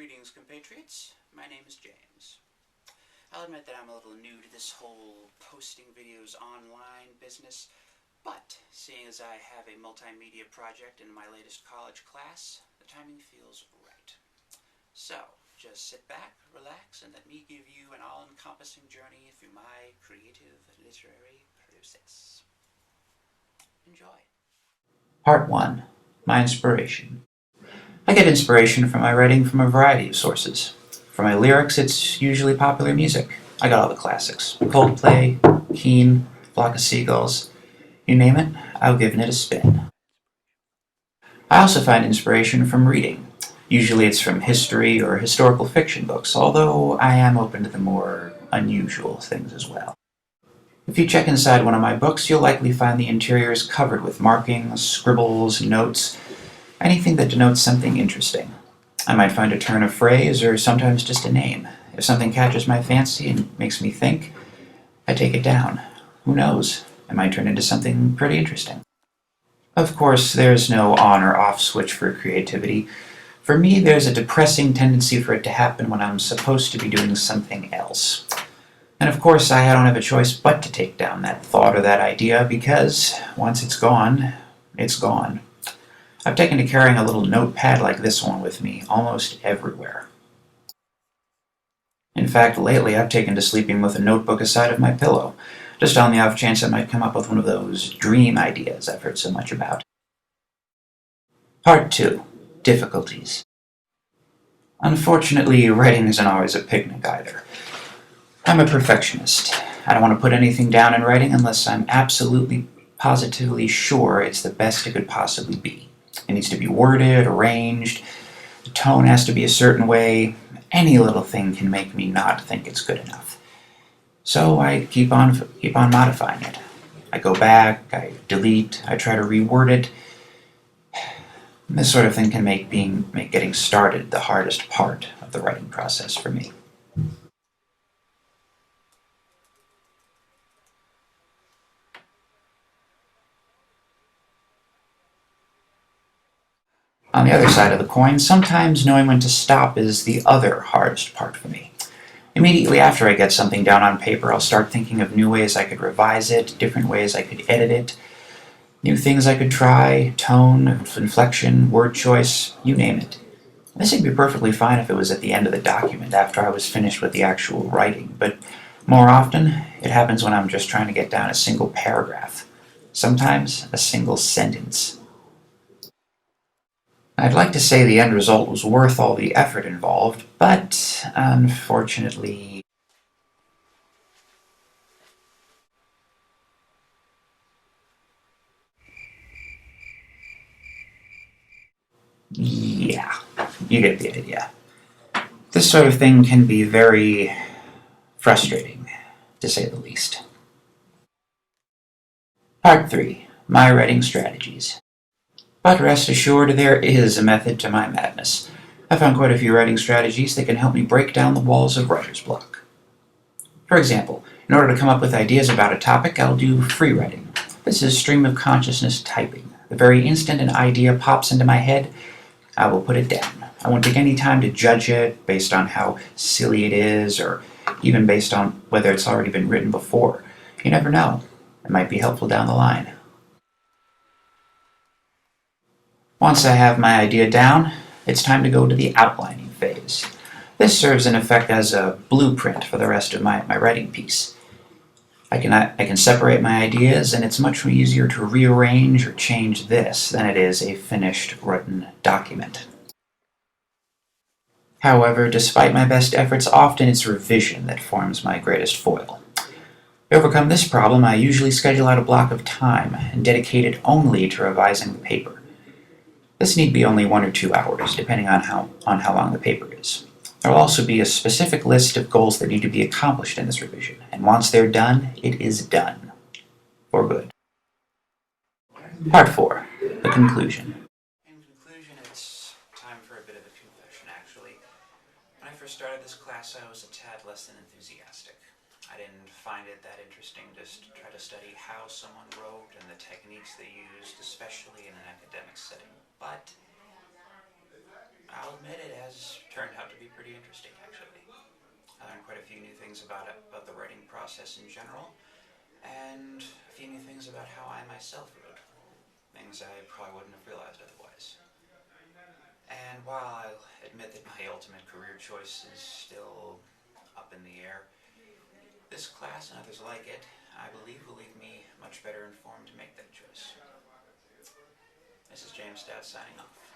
Greetings, compatriots. My name is James. I'll admit that I'm a little new to this whole posting videos online business, but seeing as I have a multimedia project in my latest college class, the timing feels right. So, just sit back, relax, and let me give you an all-encompassing journey through my creative literary process. Enjoy. Part 1. My inspiration. I get inspiration from my writing from a variety of sources. For my lyrics, it's usually popular music. I got all the classics. Coldplay, Keane, Flock of Seagulls. You name it, I've given it a spin. I also find inspiration from reading. Usually it's from history or historical fiction books, although I am open to the more unusual things as well. If you check inside one of my books, you'll likely find the interiors covered with markings, scribbles, notes, anything that denotes something interesting. I might find a turn of phrase, or sometimes just a name. If something catches my fancy and makes me think, I take it down. Who knows? It might turn into something pretty interesting. Of course, there's no on or off switch for creativity. For me, there's a depressing tendency for it to happen when I'm supposed to be doing something else. And of course, I don't have a choice but to take down that thought or that idea, because once it's gone, it's gone. I've taken to carrying a little notepad like this one with me almost everywhere. In fact, lately I've taken to sleeping with a notebook aside of my pillow, just on the off chance I might come up with one of those dream ideas I've heard so much about. Part 2. Difficulties. Unfortunately, writing isn't always a picnic either. I'm a perfectionist. I don't want to put anything down in writing unless I'm absolutely, positively sure it's the best it could possibly be. It needs to be worded, arranged, the tone has to be a certain way. Any little thing can make me not think it's good enough. So I keep on modifying it. I go back, I delete, I try to reword it. This sort of thing can make getting started the hardest part of the writing process for me. On the other side of the coin, sometimes knowing when to stop is the other hardest part for me. Immediately after I get something down on paper, I'll start thinking of new ways I could revise it, different ways I could edit it, new things I could try, tone, inflection, word choice, you name it. This would be perfectly fine if it was at the end of the document, after I was finished with the actual writing, but more often, it happens when I'm just trying to get down a single paragraph, sometimes a single sentence. I'd like to say the end result was worth all the effort involved, but unfortunately... yeah, you get the idea. This sort of thing can be very frustrating, to say the least. Part 3. My writing strategies. But rest assured, there is a method to my madness. I found quite a few writing strategies that can help me break down the walls of writer's block. For example, in order to come up with ideas about a topic, I'll do free writing. This is stream of consciousness typing. The very instant an idea pops into my head, I will put it down. I won't take any time to judge it based on how silly it is, or even based on whether it's already been written before. You never know. It might be helpful down the line. Once I have my idea down, it's time to go to the outlining phase. This serves in effect as a blueprint for the rest of my writing piece. I can separate my ideas, and it's much easier to rearrange or change this than it is a finished written document. However, despite my best efforts, often it's revision that forms my greatest foil. To overcome this problem, I usually schedule out a block of time and dedicate it only to revising the paper. This need be only 1 or 2 hours, depending on how long the paper is. There will also be a specific list of goals that need to be accomplished in this revision, and once they're done, it is done. For good. Part 4. The conclusion. In conclusion, it's time for a bit of a confession, actually. When I first started this class, I was a tad less than enthusiastic. I didn't find it that interesting just to try to study how someone wrote and the techniques they used, especially in an academic setting. But I'll admit it has turned out to be pretty interesting, actually. I learned quite a few new things about the writing process in general, and a few new things about how I myself wrote. Things I probably wouldn't have realized otherwise. And while I'll admit that my ultimate career choice is still up in the air, this class and others like it, I believe, will leave me much better informed to make that choice. This is James Stout signing off.